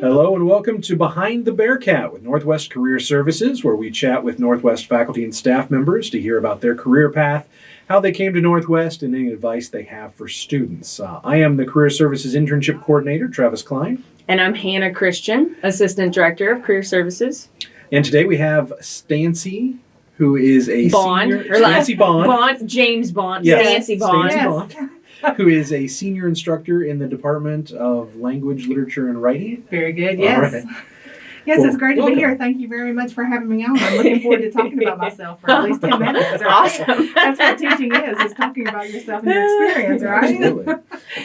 Hello and welcome to Behind the Bearcat with Northwest Career Services, where we chat with Northwest faculty and staff members to hear about their career path, how they came to Northwest, and any advice they have for students. I am the Career Services Internship Coordinator, Travis Klein. And I'm Hannah Christian, Assistant Director of Career Services. And today we have Stancy, who is a Bond, senior... Stancy Bond. James Bond. Yes, Stancy Bond. Stancy Bond. Who is a senior instructor in the Department of Language, Literature, and Writing. Very good, yes. Right. Yes, Well, it's great to welcome. be here. Thank you very much for having me on. I'm looking forward to talking about myself for at least 10 minutes. Right? Awesome. That's what teaching is talking about yourself and your experience, right? Absolutely.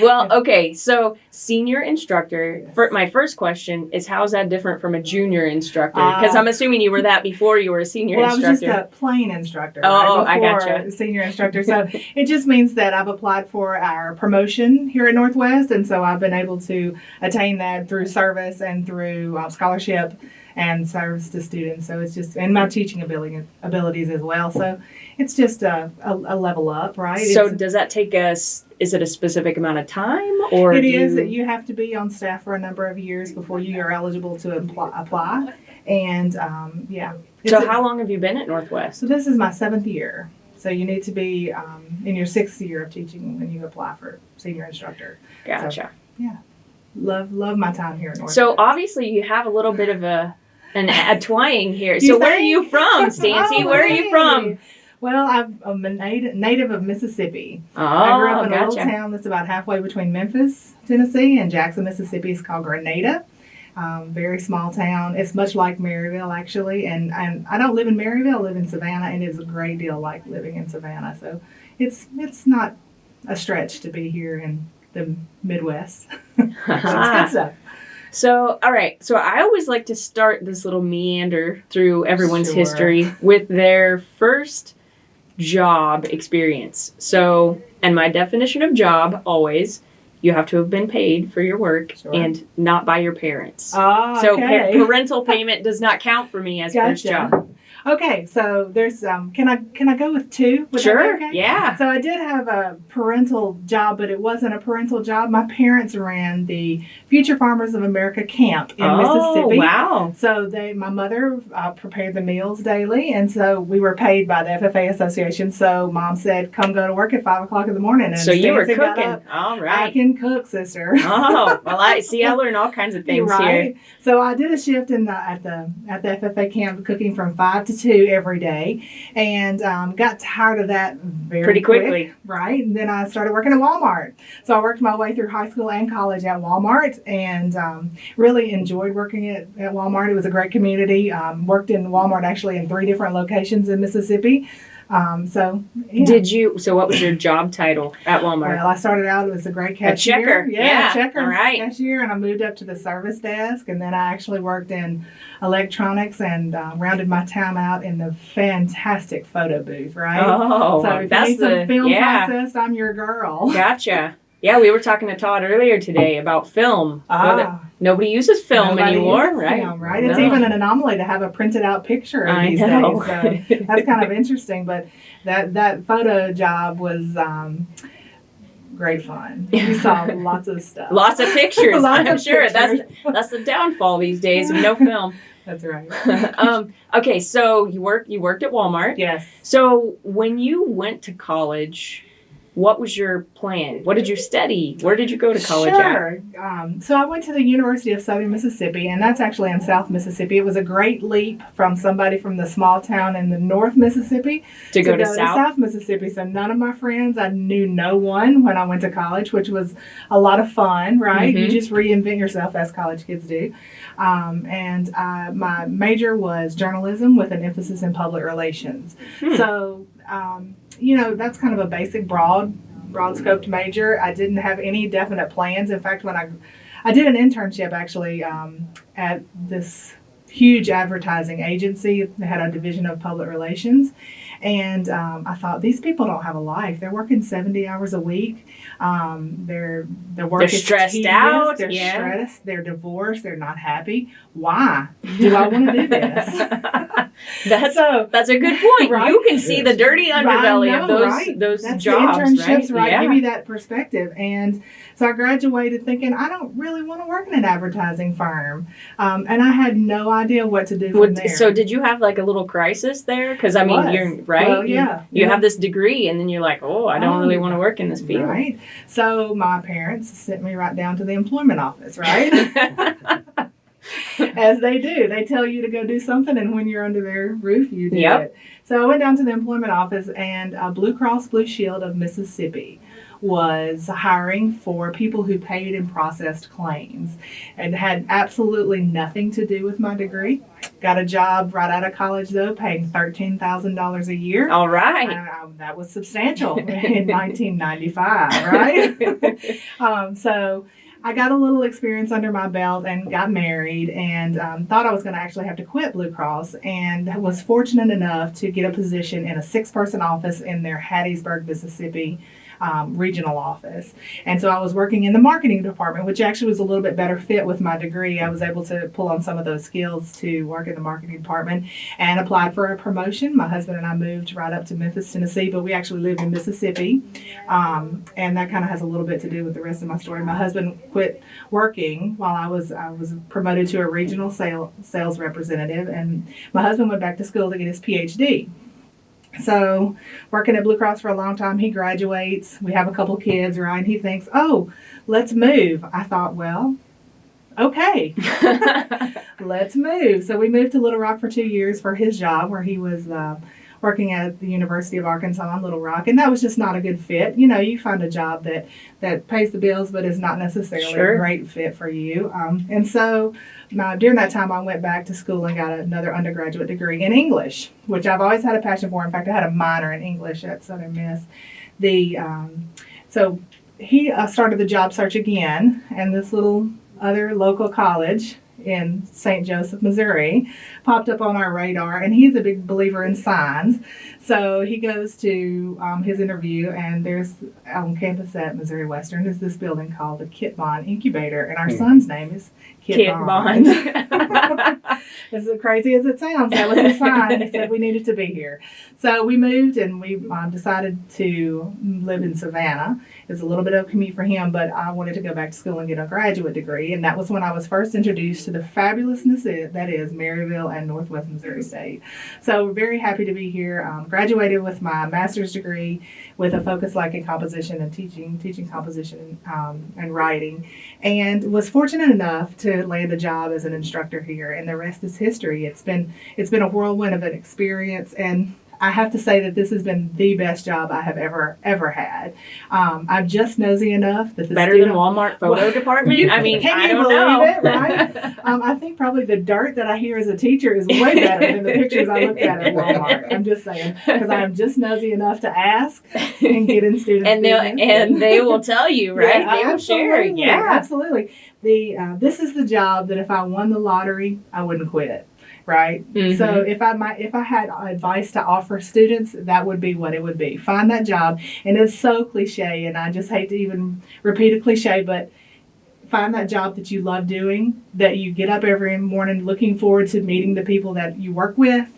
Well, okay, so senior instructor. My first question is, how is that different from a junior instructor? Because I'm assuming you were that before you were a senior Well, I was instructor. just a plain instructor. Oh, right, I before gotcha. Senior instructor. So it just means that I've applied for our promotion here at Northwest, and so I've been able to attain that through service and through scholarship and service to students. So it's just, and my teaching abilities as well. So it's just a level up, right? So does that take us, is it a specific amount of time? Or It is that you have to be on staff for a number of years before you are eligible to apply. And yeah. So how long have you been at Northwest? So this is my 7th year. So you need to be in your 6th year of teaching when you apply for senior instructor. Gotcha. So, yeah. Love my time here at Northwest. So obviously you have a little bit of a twang here. You So where are think? you from, Stancy? Oh, Where are you from? Well, I'm a native of Mississippi. Oh, I grew up in a gotcha. little town that's about halfway between Memphis, Tennessee, and Jackson, Mississippi. It's called Grenada. Very small town. It's much like Maryville, actually. And I don't live in Maryville. I live in Savannah, and it's a great deal like living in Savannah. So it's not a stretch to be here in the Midwest. It's good stuff. So, all right. So I always like to start this little meander through everyone's Sure. history with their first job experience. So, and my definition of job, always, you have to have been paid for your work Sure. and not by your parents. Oh, So okay. parental payment does not count for me as first Gotcha. job. Okay, so there's can I go with 2? Would that Sure. be okay? Yeah. So I did have a parental job, but it wasn't a parental job. My parents ran the Future Farmers of America camp in Mississippi. Wow. So my mother prepared the meals daily, and so we were paid by the FFA Association. So Mom said, "Come go to work at 5 o'clock in the morning." And So you were Stancy got cooking. up. All I right. can cook, sister. Oh, well, I learn all kinds of things right. here. So I did a shift at the FFA camp, cooking from 5 to 2 every day, and got tired of that Pretty quickly. right? And then I started working at Walmart. So I worked my way through high school and college at Walmart, and really enjoyed working at Walmart. It was a great community. Worked in Walmart actually in 3 different locations in Mississippi. So yeah. So what was your job title at Walmart? Well, I started out as a great cashier. checker. Yeah. checker. All right. Cashier, and I moved up to the service desk, and then I actually worked in electronics and rounded my time out in the fantastic photo booth, right? Oh, so if that's you need some film yeah. processed, I'm your girl. Gotcha. Yeah, we were talking to Todd earlier today about film. Nobody uses film Nobody anymore, uses right? film, right? It's No. even an anomaly to have a printed out picture I these know. days. So that's kind of interesting. But that photo job was great fun. We saw lots of stuff. Lots of pictures. Lots I'm of sure pictures. that's the downfall these days of no film. That's right. Okay, so you worked at Walmart. Yes. So when you went to college, what was your plan? What did you study? Where did you go to college Sure. So I went to the University of Southern Mississippi, and that's actually in South Mississippi. It was a great leap from somebody from the small town in the North Mississippi to go to South Mississippi. So none of my friends, I knew no one when I went to college, which was a lot of fun, right? Mhm. You just reinvent yourself as college kids do. And my major was journalism with an emphasis in public relations. So, that's kind of a basic broad scoped major. I didn't have any definite plans. In fact, when I did an internship actually at this huge advertising agency. They had a division of public relations. And I thought, these people don't have a life. They're working 70 hours a week. Their work is stressed tedious. out. They're Yeah. stressed. They're divorced. They're not happy. Why do I want to do this? That's a good point. Right? You can see the dirty underbelly I of know, those right? those That's jobs, the internships, right? Yeah. Give you that perspective. And so I graduated thinking I don't really want to work in an advertising firm, and I had no idea what to do from there. So did you have like a little crisis there? Because I mean, you're right. Well, yeah. You have this degree, and then you're like, oh, I don't really want to work in this field. Right. So my parents sent me right down to the employment office, right? As they do. They tell you to go do something, and when you're under their roof, you do it. So I went down to the employment office, and Blue Cross Blue Shield of Mississippi was hiring for people who paid and processed claims and had absolutely nothing to do with my degree. Got a job right out of college, though, paying $13,000 a year. All right. That was substantial in 1995, right? So I got a little experience under my belt and got married and thought I was going to actually have to quit Blue Cross, and was fortunate enough to get a position in a 6-person office in their Hattiesburg, Mississippi regional office. And so I was working in the marketing department, which actually was a little bit better fit with my degree. I was able to pull on some of those skills to work in the marketing department and applied for a promotion. My husband and I moved right up to Memphis, Tennessee, but we actually lived in Mississippi. And that kind of has a little bit to do with the rest of my story. My husband quit working while I was promoted to a regional sales representative, and my husband went back to school to get his PhD. So working at Blue Cross for a long time, he graduates. We have a couple kids, right? And he thinks, oh, let's move. I thought, well, okay, let's move. So we moved to Little Rock for 2 years for his job, where he was working at the University of Arkansas in Little Rock. And that was just not a good fit. You know, you find a job that pays the bills, but is not necessarily a great fit for you. And so during that time, I went back to school and got another undergraduate degree in English, which I've always had a passion for. In fact, I had a minor in English at Southern Miss. So he started the job search again, and this little other local college in St. Joseph, Missouri, popped up on our radar, and he's a big believer in signs. So he goes to his interview, and there's on campus at Missouri Western is this building called the Kit Bond Incubator, and our son's name is Kit Bond. As crazy as it sounds, that was his sign. He said we needed to be here. So we moved, and we decided to live in Savannah. It's a little bit of a commute for him, but I wanted to go back to school and get a graduate degree, and that was when I was first introduced to the fabulousness that is Maryville and Northwest Missouri State. So we're very happy to be here. Graduated with my master's degree with a focus like in composition and teaching composition and writing, and was fortunate enough to land a job as an instructor here, and the rest is history. It's been a whirlwind of an experience, and I have to say that this has been the best job I have ever had. I'm just nosy enough that better than Walmart photo department. I mean, can I you don't believe know. it, right? I think probably the dirt that I hear as a teacher is way better than the pictures I looked at Walmart. I'm just saying, because I'm just nosy enough to ask and get in students' business. And they will tell you, right? Yeah, they will share. Yeah, absolutely. This is the job that if I won the lottery, I wouldn't quit. Right. Mm-hmm. So if I had advice to offer students, that would be what it would be. Find that job. And it's so cliche, and I just hate to even repeat a cliche, but find that job that you love doing, that you get up every morning looking forward to meeting the people that you work with.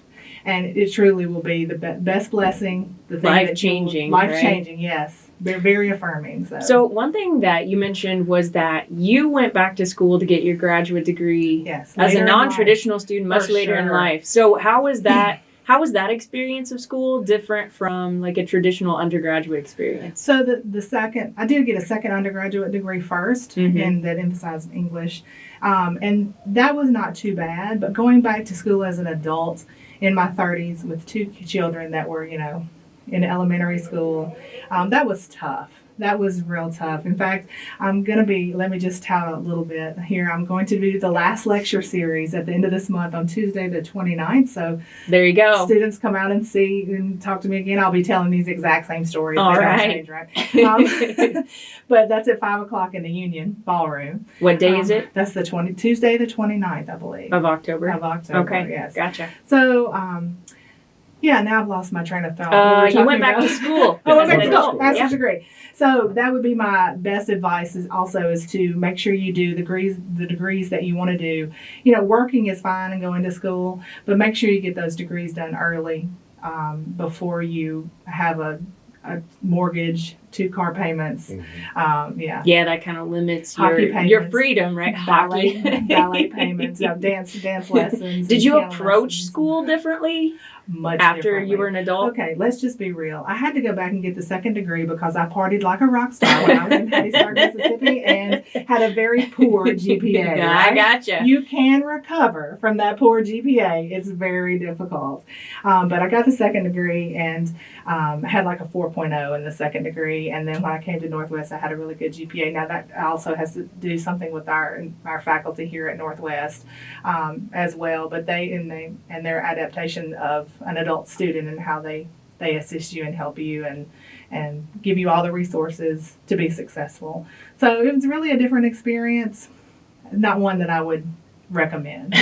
And it truly will be the best blessing. The thing life-changing. Life-changing, yes. They're very affirming. So one thing that you mentioned was that you went back to school to get your graduate degree as a non-traditional student much later in life. So how was that? How was that experience of school different from like a traditional undergraduate experience? So I did get a second undergraduate degree first, and that emphasized English. And that was not too bad. But going back to school as an adult in my 30s with 2 children that were, in elementary school, that was tough. That was real tough. In fact, let me just tout a little bit here. I'm going to do the last lecture series at the end of this month on Tuesday the 29th. So there you go. Students come out and see and talk to me again. I'll be telling these exact same stories. All right. Don't change, right? But that's at 5 o'clock in the Union Ballroom. What day is it? That's Tuesday the 29th, I believe. Of October? Of October, okay. Yes. Gotcha. So, Yeah, now I've lost my train of thought. You went back to school. Oh, I went back to school. school. Master's degree. So that would be my best advice is to make sure you do the degrees that you want to do. Working is fine and going to school, but make sure you get those degrees done early before you have a mortgage, 2 car payments. Yeah, that kind of limits your freedom, right? Ballet payments, dance lessons. Did you approach school differently? Much after differently. You were an adult? Okay, let's just be real. I had to go back and get the 2nd degree because I partied like a rock star when I was in Hattiesburg, Mississippi, and had a very poor GPA. Yeah, right? I gotcha. You can recover from that poor GPA. It's very difficult. But I got the 2nd degree and had like a 4.0 in the 2nd degree. And then when I came to Northwest, I had a really good GPA. Now that also has to do something with our faculty here at Northwest as well. But they and their adaptation of an adult student and how they assist you and help you and give you all the resources to be successful. So it was really a different experience, not one that I would recommend.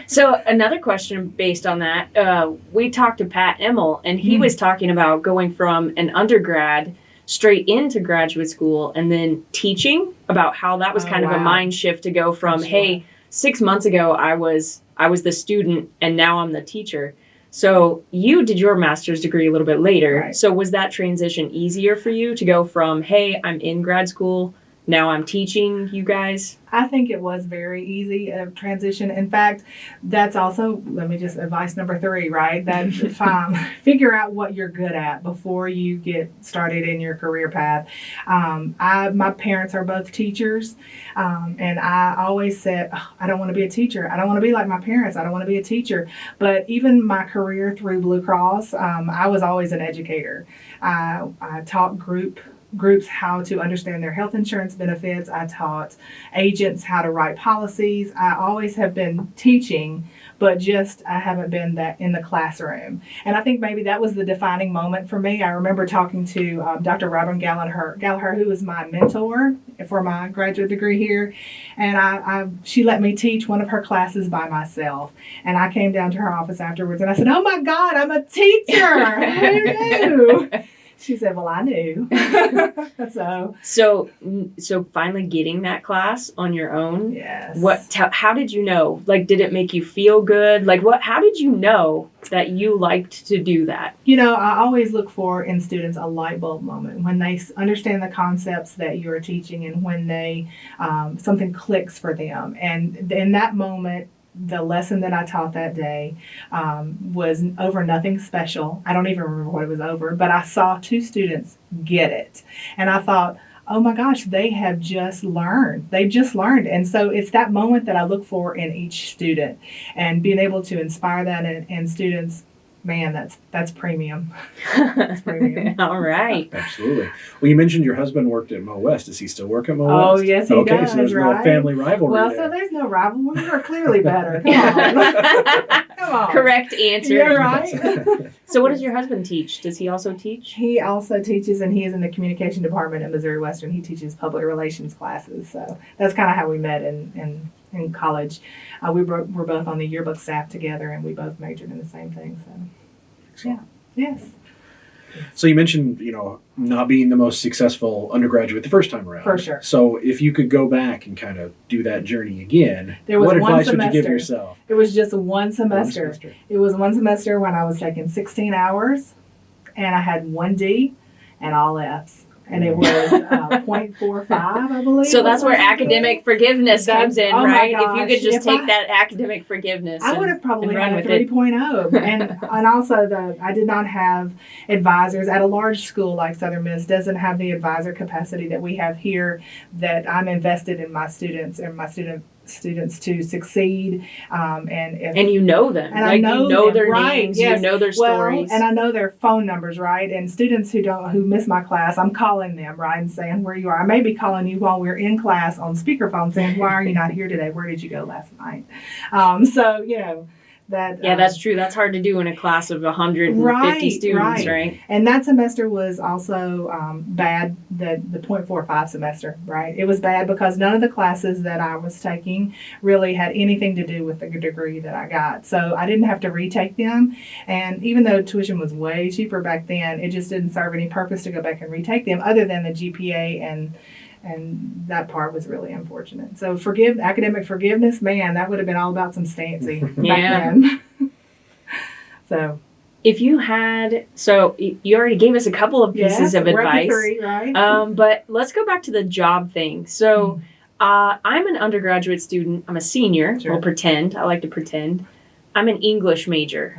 So another question based on that, we talked to Pat Emmel, and he was talking about going from an undergrad straight into graduate school and then teaching, about how that was kind of a mind shift to go from, hey, 6 months ago I was the student and now I'm the teacher. So you did your master's degree a little bit later. Right. So was that transition easier for you to go from, hey, I'm in grad school, now I'm teaching you guys? I think it was very easy a transition. In fact, that's also, let me just, advice number 3, right? That figure out what you're good at before you get started in your career path. My parents are both teachers, and I always said, I don't want to be a teacher. I don't want to be like my parents. I don't want to be a teacher. But even my career through Blue Cross, I was always an educator. I taught groups how to understand their health insurance benefits. I taught agents how to write policies. I always have been teaching, but I haven't been that in the classroom. And I think maybe that was the defining moment for me. I remember talking to Dr. Robin Gallagher, who was my mentor for my graduate degree here. And she let me teach one of her classes by myself. And I came down to her office afterwards and I said, oh my God, I'm a teacher. Who knew? She said, well, I knew. So finally getting that class on your own. Yes. How did you know? Like, did it make you feel good? Like, how did you know that you liked to do that? I always look for in students a light bulb moment when they understand the concepts that you're teaching and when they something clicks for them. And in that moment, the lesson that I taught that day was over nothing special. I don't even remember what it was over, but I saw 2 students get it. And I thought, oh my gosh, they have just learned. They've just learned. And so it's that moment that I look for in each student and being able to inspire that in students. Man, that's premium. That's premium. All right. Absolutely. Well, you mentioned your husband worked at Mo West. Does he still work at Mo West? Oh, yes, he does. Okay, so there's no family rivalry Well, there. so there's no rivalry. We're clearly better. Come on. Come on. Correct answer. You're right. So what does your husband teach? Does he also teach? He also teaches, and he is in the communication department at Missouri Western. He teaches public relations classes. So that's kind of how we met in college. We were both on the yearbook staff together, and we both majored in the same thing. So, yeah, yes. So you mentioned, not being the most successful undergraduate the first time around. For sure. So if you could go back and kind of do that journey again, there was what one advice semester. would you give yourself? It was just one semester. It was one semester when I was taking 16 hours, and I had 1 D and all Fs. And it was 0.45, I believe. So that's where academic forgiveness comes in, right? Gosh, if you could just take that academic forgiveness, I would have probably run had with a 3.0. And also I did not have advisors at a large school like Southern Miss. Doesn't have the advisor capacity that we have here. That I'm invested in my students and my students to succeed, and you know them, and like, I know you know them, their right, names, yes. you know their stories, and I know their phone numbers, right? And students who miss my class, I'm calling them, right, and saying where you are. I may be calling you while we're in class on speakerphone, saying, "Why are you not here today? Where did you go last night?" Yeah, that's true. That's hard to do in a class of 150 students, right? And that semester was also bad, the 0.45 semester, right? It was bad because none of the classes that I was taking really had anything to do with the degree that I got. So I didn't have to retake them. And even though tuition was way cheaper back then, it just didn't serve any purpose to go back and retake them other than the GPA, and that part was really unfortunate. So academic forgiveness, man, that would have been all about some Stancy back then. So if you had, so you already gave us a couple of pieces of advice, 3, right? But let's go back to the job thing. So I'm an undergraduate student. I'm a senior. Sure. We'll pretend. I like to pretend. I'm an English major.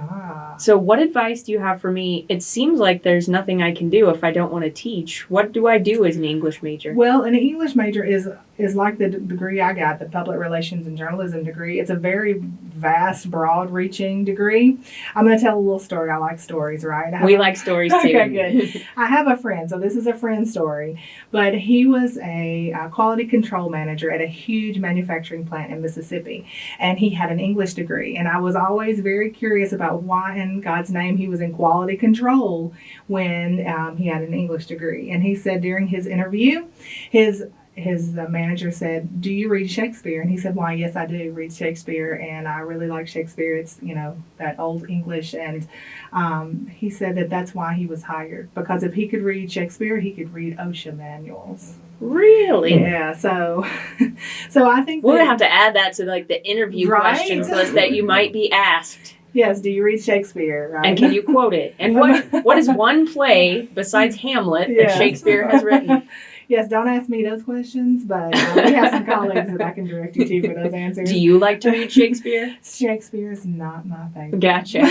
So what advice do you have for me? It seems like there's nothing I can do if I don't want to teach. What do I do as an English major? Well, an English major is like the degree I got, the public relations and journalism degree. It's a very vast, broad-reaching degree. I'm going to tell a little story. I like stories, right? We like stories too. Okay, good. I have a friend, so this is a friend story, but he was a quality control manager at a huge manufacturing plant in Mississippi, and he had an English degree, and I was always very curious about why in God's name he was in quality control when he had an English degree. And he said during his interview, his manager said, "Do you read Shakespeare?" And he said, "Why, yes, I do read Shakespeare, and I really like Shakespeare. It's, that old English." And he said that that's why he was hired, because if he could read Shakespeare, he could read OSHA manuals. Really? Yeah. So I think we're gonna have to add that to like the interview questions list that you might be asked. Yes, do you read Shakespeare? Right? And can you quote it? And what is one play besides Hamlet that Shakespeare has written? Yes, don't ask me those questions, but we have some colleagues that I can direct you to for those answers. Do you like to read Shakespeare? Shakespeare is not my favorite. Gotcha.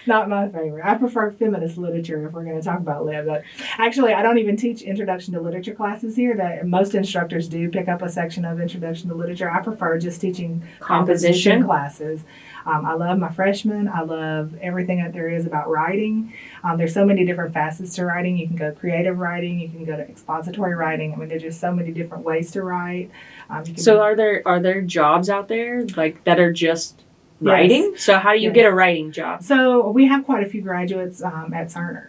Not my favorite. I prefer feminist literature if we're going to talk about lit. But actually, I don't even teach introduction to literature classes here. That most instructors do pick up a section of introduction to literature. I prefer just teaching composition classes. I love my freshmen. I love everything that there is about writing. There's so many different facets to writing. You can go creative writing. You can go to expository writing. I mean, there's just so many different ways to write. So are there jobs out there like that are just writing? Yes. So how do you get a writing job? So we have quite a few graduates at Cerner.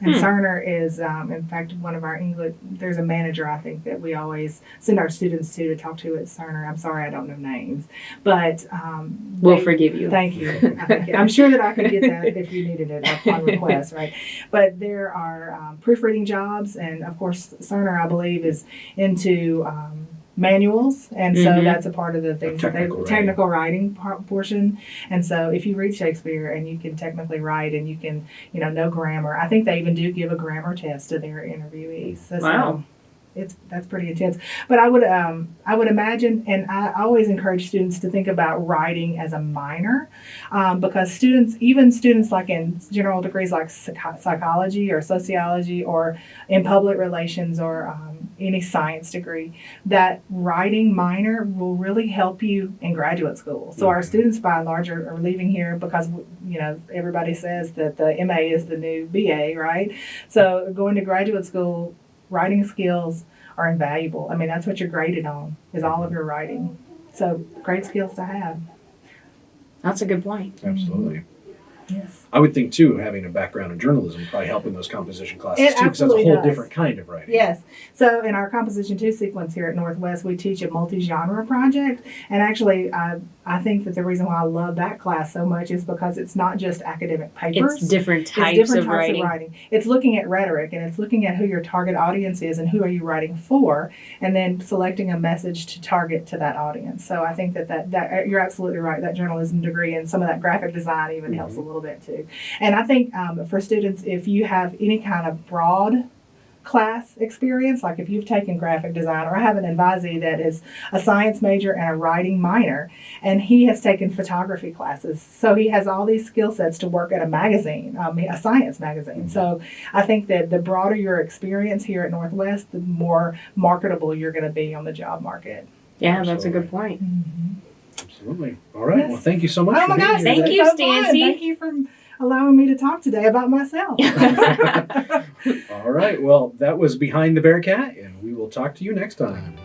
And Cerner is, in fact, one of our English, there's a manager, I think, that we always send our students to talk to at Cerner. I'm sorry, I don't know names. But we'll forgive you. Thank you. I'm sure that I could get that if you needed it upon request, right? But there are proofreading jobs. And, of course, Cerner, I believe, is into manuals, and so that's a part of the things technical writing portion. And so if you read Shakespeare and you can technically write and you can know grammar, I think they even do give a grammar test to their interviewees. So, wow. That's pretty intense. But I would imagine, and I always encourage students to think about writing as a minor, because students like in general degrees like psychology or sociology or in public relations or any science degree, that writing minor will really help you in graduate school. So our students by and large are leaving here because everybody says that the MA is the new BA, right? So going to graduate school, writing skills are invaluable. I mean, that's what you're graded on, is all of your writing. So great skills to have. That's a good point. Absolutely. Yes. I would think, too, having a background in journalism probably help in those composition classes, too, because that's a whole different kind of writing. Yes. So in our Composition 2 sequence here at Northwest, we teach a multi-genre project. And actually, I think that the reason why I love that class so much is because it's not just academic papers. It's different types of writing. It's looking at rhetoric, and it's looking at who your target audience is and who are you writing for, and then selecting a message to target to that audience. So I think that you're absolutely right. That journalism degree and some of that graphic design even helps a little bit too. And I think for students, if you have any kind of broad class experience, like if you've taken graphic design, or I have an advisee that is a science major and a writing minor, and he has taken photography classes. So he has all these skill sets to work at a magazine, a science magazine. So I think that the broader your experience here at Northwest, the more marketable you're going to be on the job market. Yeah, Absolutely. That's a good point. Absolutely. All right. Yes. Well, thank you so much. Oh my gosh. Thank you, Stancy. Thank you for allowing me to talk today about myself. All right. Well, that was Behind the Bearcat, and we will talk to you next time.